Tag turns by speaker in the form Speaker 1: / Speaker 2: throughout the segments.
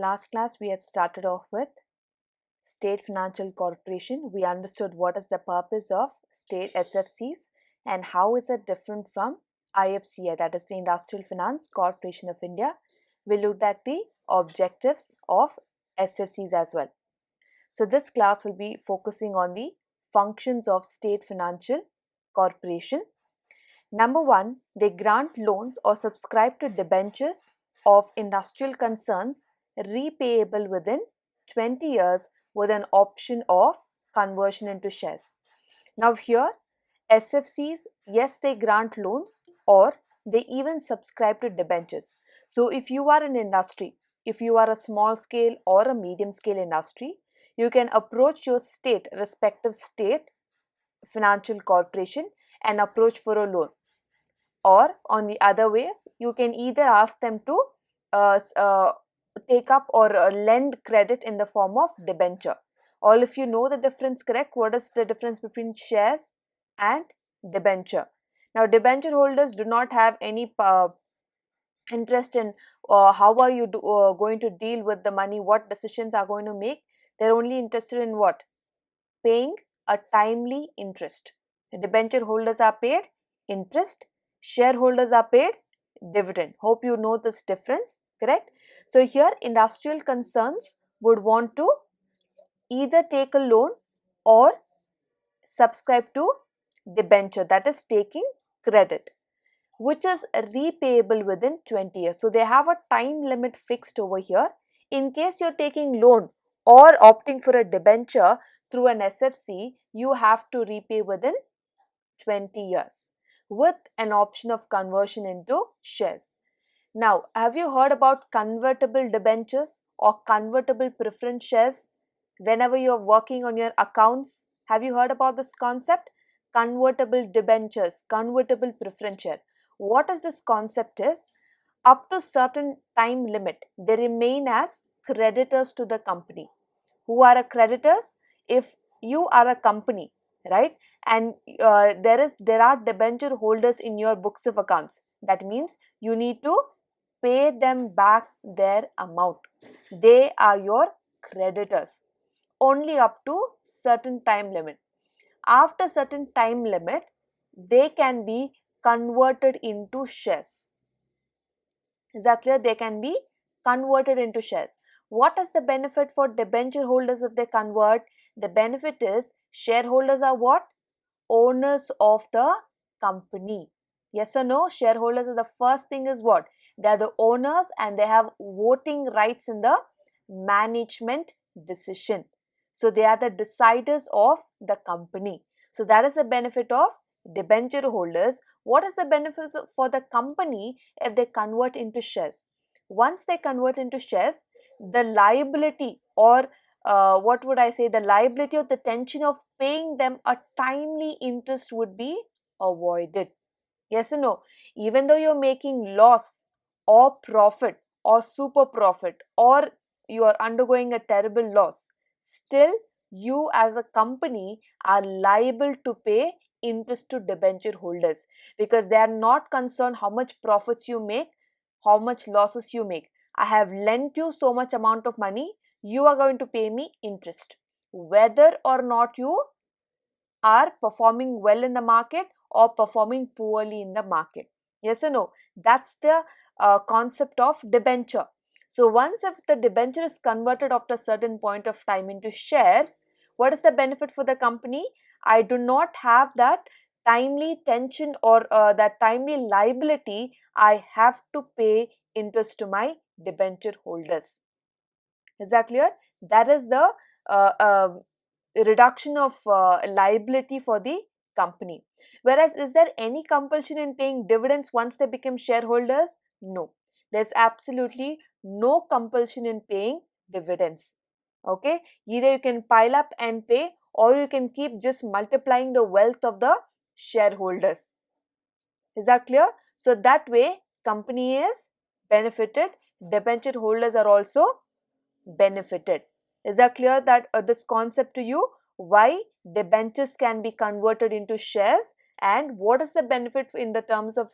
Speaker 1: last class we had started off with State Financial Corporation. We understood what is the purpose of state SFCs and how is it different from IFCI, that is the Industrial Finance Corporation of India. We looked at the objectives of SFCs as well. So this class will be focusing on the functions of State Financial Corporation. Number one, they grant loans or subscribe to debentures of industrial concerns repayable within 20 years with an option of conversion into shares. Now here, SFCs, yes, they grant loans or they even subscribe to debentures. So if you are an industry, if you are a small scale or a medium scale industry, you can approach your respective state financial corporation and approach for a loan. Or on the other ways, you can either ask them to take up or lend credit in the form of debenture. All if you know the difference, correct? What is the difference between shares and debenture? Now, debenture holders do not have any interest in how are you going to deal with the money, what decisions are going to make. They're only interested in what? Paying a timely interest. The debenture holders are paid interest, shareholders are paid dividend. Hope you know this difference, correct? So here industrial concerns would want to either take a loan or subscribe to debenture, that is taking credit, which is repayable within 20 years. So they have a time limit fixed over here. In case you're taking loan or opting for a debenture through an SFC, you have to repay within 20 years with an option of conversion into shares. Now, have you heard about convertible debentures or convertible preference shares? Whenever you're working on your accounts, have you heard about this concept? Convertible debentures, convertible preference share. What is this concept is? Up to certain time limit, they remain as creditors to the company. Who are creditors? If you are a company, right, and there are debenture holders in your books of accounts, that means you need to pay them back their amount. They are your creditors only up to certain time limit. After certain time limit, they can be converted into shares. Is that clear? They can be converted into shares. What is the benefit for debenture holders if they convert? The benefit is shareholders are what? Owners of the company. Yes or no? Shareholders are the first thing is what? They are the owners and they have voting rights in the management decision. So they are the deciders of the company. So that is the benefit of debenture holders. What is the benefit for the company if they convert into shares? Once they convert into shares, the liability or what would I say, the liability or the tension of paying them a timely interest would be avoided. Yes or no? Even though you're making loss or profit or super profit or you are undergoing a terrible loss, still you as a company are liable to pay interest to debenture holders because they are not concerned how much profits you make, how much losses you make. I have lent you so much amount of money, you are going to pay me interest. Whether or not you are performing well in the market or performing poorly in the market. Yes or no? That's the concept of debenture. So once if the debenture is converted after a certain point of time into shares, what is the benefit for the company? I do not have that timely tension or that timely liability. I have to pay interest to my debenture holders. Is that clear? That is the uh, uh, reduction of liability for the company. Whereas, is there any compulsion in paying dividends once they become shareholders? No. There's absolutely no compulsion in paying dividends. Okay? Either you can pile up and pay or you can keep just multiplying the wealth of the shareholders. Is that clear? So that way company is benefited, debenture holders are also benefited. Is that clear that this concept to you? Why debentures can be converted into shares and what is the benefit in the terms of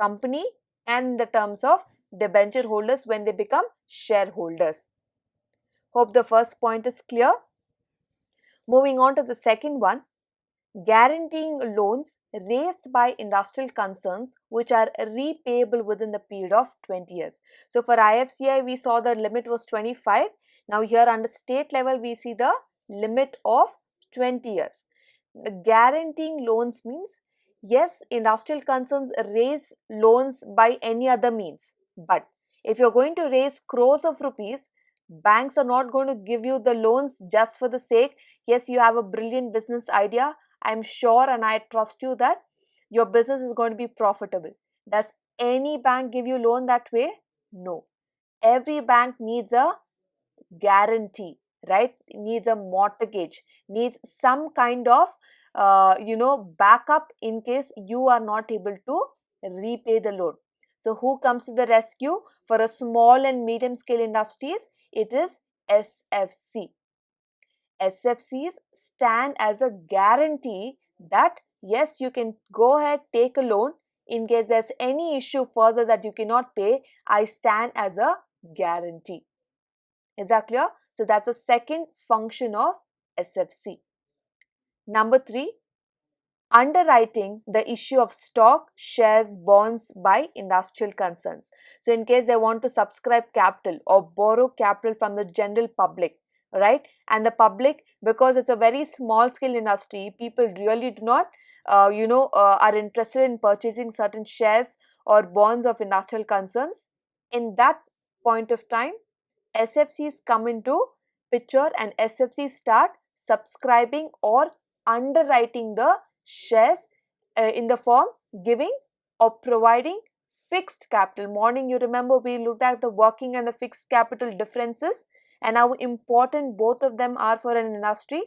Speaker 1: company and in the terms of debenture holders when they become shareholders? Hope the first point is clear. Moving on to the second one, guaranteeing loans raised by industrial concerns which are repayable within the period of 20 years. So for IFCI, we saw the limit was 25. Now here under state level, we see the limit of 20 years. The guaranteeing loans means, yes, industrial concerns raise loans by any other means. But if you're going to raise crores of rupees, banks are not going to give you the loans just for the sake. Yes, you have a brilliant business idea. I'm sure and I trust you that your business is going to be profitable. Does any bank give you loan that way? No. Every bank needs a guarantee, right? Needs a mortgage, needs some kind of backup in case you are not able to repay the loan. So who comes to the rescue for a small and medium scale industries? It is SFC. SFCs stand as a guarantee that yes, you can go ahead, take a loan. In case there's any issue further that you cannot pay, I stand as a guarantee. Is that clear? So that's a second function of SFC. Number 3, underwriting the issue of stock, shares, bonds by industrial concerns. So in case they want to subscribe capital or borrow capital from the general public, right? And the public, because it's a very small scale industry, people really do not are interested in purchasing certain shares or bonds of industrial concerns. In that point of time, SFCs come into picture and SFCs start subscribing or underwriting the shares in the form giving or providing fixed capital. Morning, you remember we looked at the working and the fixed capital differences and how important both of them are for an industry.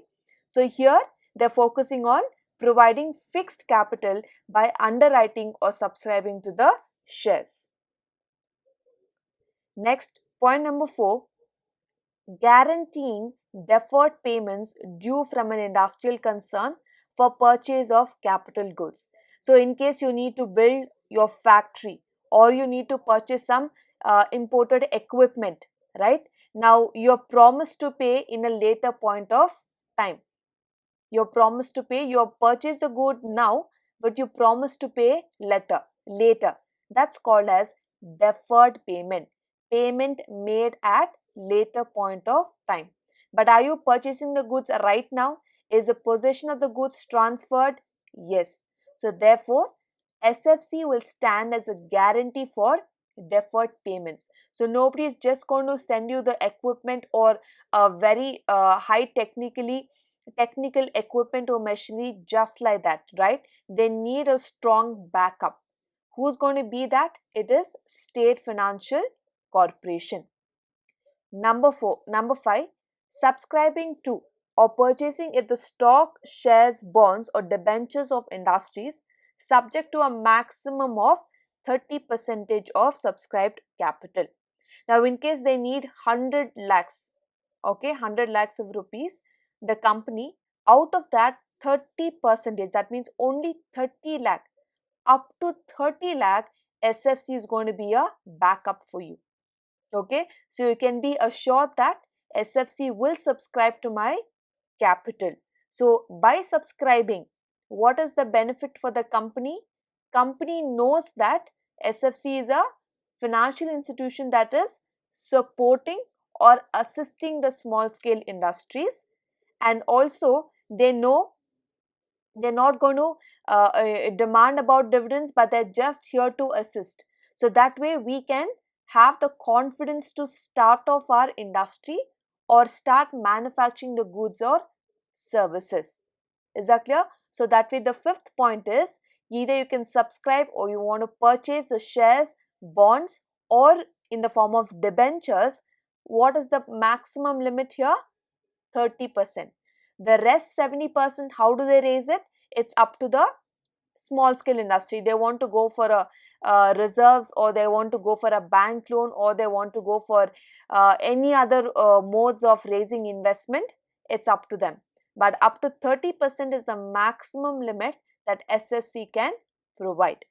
Speaker 1: So here they're focusing on providing fixed capital by underwriting or subscribing to the shares. Next, point number 4, guaranteeing deferred payments due from an industrial concern for purchase of capital goods. So in case you need to build your factory or you need to purchase some imported equipment, right? Now you're promised to pay in a later point of time. You're promised to pay, you have purchased the good now, but you promise to pay later. That's called as deferred payment. Payment made at later point of time. But are you purchasing the goods right now? Is the possession of the goods transferred? Yes. So therefore, SFC will stand as a guarantee for deferred payments. So nobody is just going to send you the equipment or a very high technical equipment or machinery just like that, right? They need a strong backup. Who's going to be that? It is State Financial Corporation. Number 5, subscribing to or purchasing if the stock, shares, bonds or debentures of industries subject to a maximum of 30% of subscribed capital. Now in case they need 100 lakhs, okay, 100 lakhs of rupees, the company, out of that 30%, that means only 30 lakh, up to 30 lakh, SFC is going to be a backup for you. Okay, so you can be assured that SFC will subscribe to my capital. So by subscribing, what is the benefit for the company? Company knows that SFC is a financial institution that is supporting or assisting the small scale industries, and also they know they're not going to demand about dividends, but they're just here to assist. So that way we can have the confidence to start off our industry or start manufacturing the goods or services. Is that clear? So that way the fifth point is, either you can subscribe or you want to purchase the shares, bonds or in the form of debentures. What is the maximum limit here? 30%. The rest 70%, how do they raise it? It's up to the small scale industry. They want to go for a reserves, or they want to go for a bank loan, or they want to go for any other modes of raising investment. It's up to them. But up to 30% is the maximum limit that SFC can provide.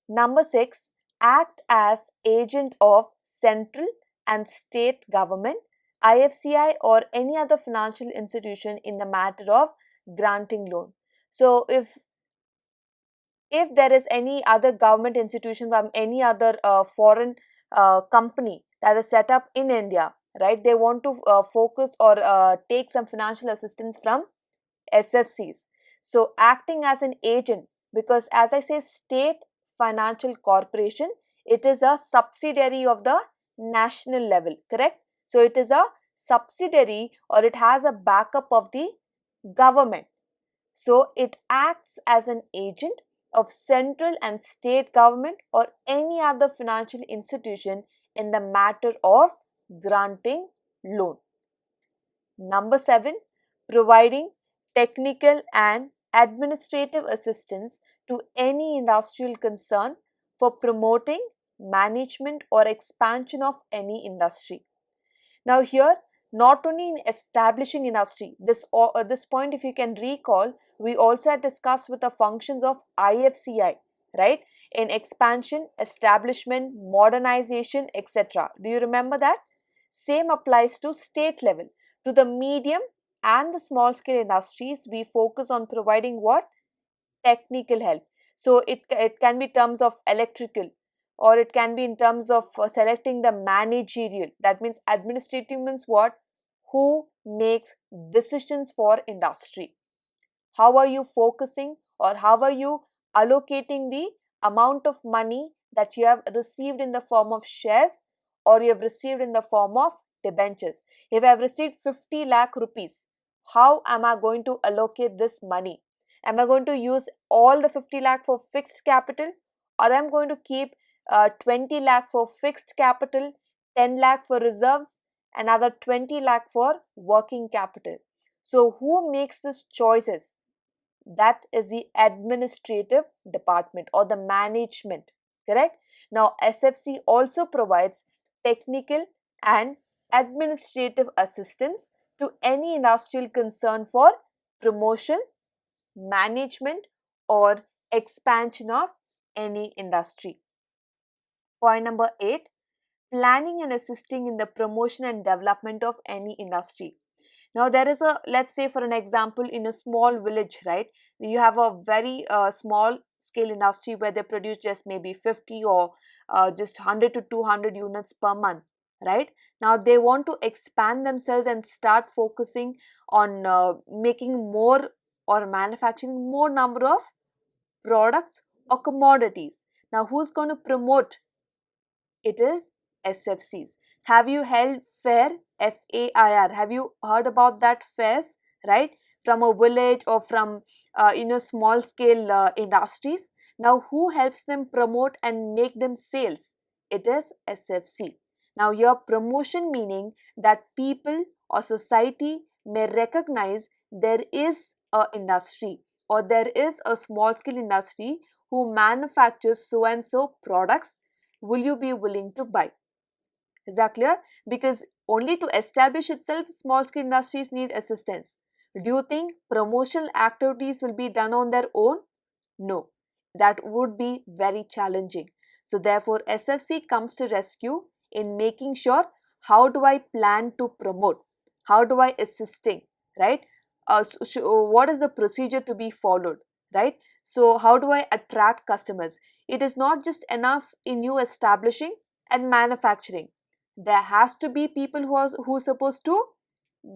Speaker 1: Number 6, act as agent of central and state government, IFCI or any other financial institution in the matter of granting loan. So if there is any other government institution from any other foreign company that is set up in India, right, they want to focus or take some financial assistance from SFCs. So acting as an agent, because as I say, state financial corporation, it is a subsidiary of the national level, correct? So it is a subsidiary or it has a backup of the government. So it acts as an agent of central and state government or any other financial institution in the matter of granting loan. Number 7, providing technical and administrative assistance to any industrial concern for promoting, management or expansion of any industry. Now here, not only in establishing industry, this point if you can recall, we also had discussed with the functions of IFCI, right? In expansion, establishment, modernization, etc. Do you remember that? Same applies to state level. To the medium and the small scale industries, we focus on providing what? Technical help. So it can be terms of electrical, or it can be in terms of selecting the managerial. That means administrative means what? Who makes decisions for industry. How are you focusing or how are you allocating the amount of money that you have received in the form of shares or you have received in the form of debentures? If I have received 50 lakh rupees, how am I going to allocate this money? Am I going to use all the 50 lakh for fixed capital, or am I going to keep 20 lakh for fixed capital, 10 lakh for reserves, another 20 lakh for working capital? So who makes these choices? That is the administrative department or the management, correct? Now SFC also provides technical and administrative assistance to any industrial concern for promotion, management or expansion of any industry. Point number 8, planning and assisting in the promotion and development of any industry. Now there is a, let's say for an example, in a small village, right, you have a very small scale industry where they produce just maybe 50 or just 100 to 200 units per month, right? Now they want to expand themselves and start focusing on making more or manufacturing more number of products or commodities. Now who's going to promote? It is SFCs. Have you held fair? FAIR. Have you heard about that fairs, right? From a village or from small scale industries. Now who helps them promote and make them sales? It is SFC. Now your promotion meaning that people or society may recognize there is a industry or there is a small scale industry who manufactures so and so products. Will you be willing to buy? Is that clear? Because only to establish itself, small scale industries need assistance. Do you think promotional activities will be done on their own? No, that would be very challenging. So therefore, SFC comes to rescue in making sure how do I plan to promote? How do I assisting, right? What is the procedure to be followed, right? So how do I attract customers? It is not just enough in you establishing and manufacturing. There has to be people who are supposed to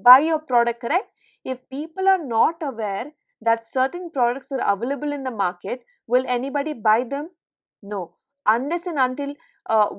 Speaker 1: buy your product, correct? If people are not aware that certain products are available in the market, will anybody buy them? No. Unless and until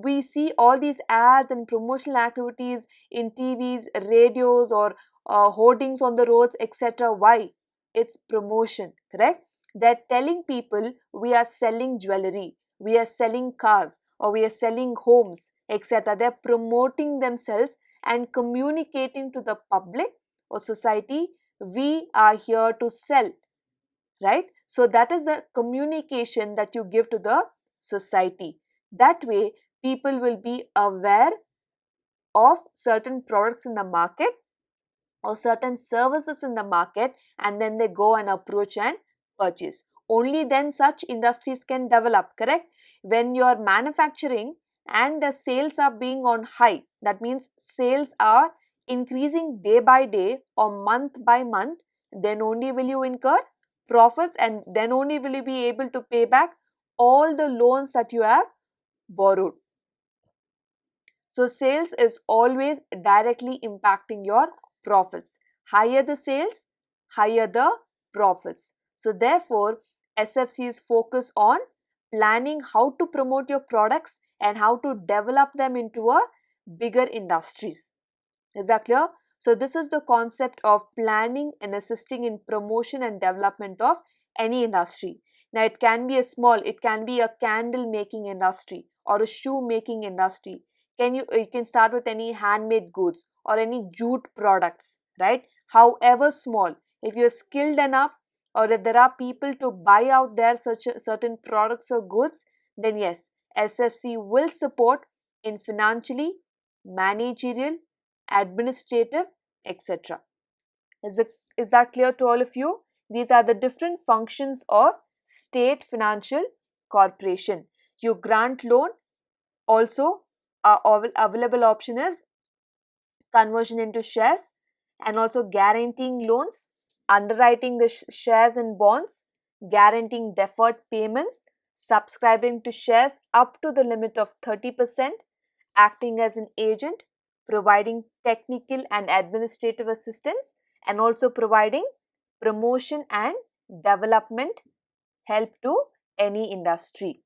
Speaker 1: we see all these ads and promotional activities in TVs, radios, or hoardings on the roads, etc. Why? It's promotion, correct? They're telling people we are selling jewelry, we are selling cars, or we are selling homes, etc. They're promoting themselves and communicating to the public or society, we are here to sell, right? So that is the communication that you give to the society. That way people will be aware of certain products in the market or certain services in the market, and then they go and approach and purchase. Only then such industries can develop, correct? When you are manufacturing and the sales are being on high, that means sales are increasing day by day or month by month, then only will you incur profits, and then only will you be able to pay back all the loans that you have borrowed. So sales is always directly impacting your profits. Higher the sales, higher the profits. So therefore, SFCs focus on planning how to promote your products and how to develop them into a bigger industries. Is that clear? So this is the concept of planning and assisting in promotion and development of any industry. Now it can be a candle making industry or a shoe making industry. You can start with any handmade goods or any jute products, right? However small, if you're skilled enough or if there are people to buy out their certain products or goods, then yes, SFC will support in financially, managerial, administrative, etc. Is that clear to all of you? These are the different functions of state financial corporation. You grant loan, also available option is conversion into shares, and also guaranteeing loans, underwriting the shares and bonds, guaranteeing deferred payments, subscribing to shares up to the limit of 30%, acting as an agent, providing technical and administrative assistance, and also providing promotion and development help to any industry.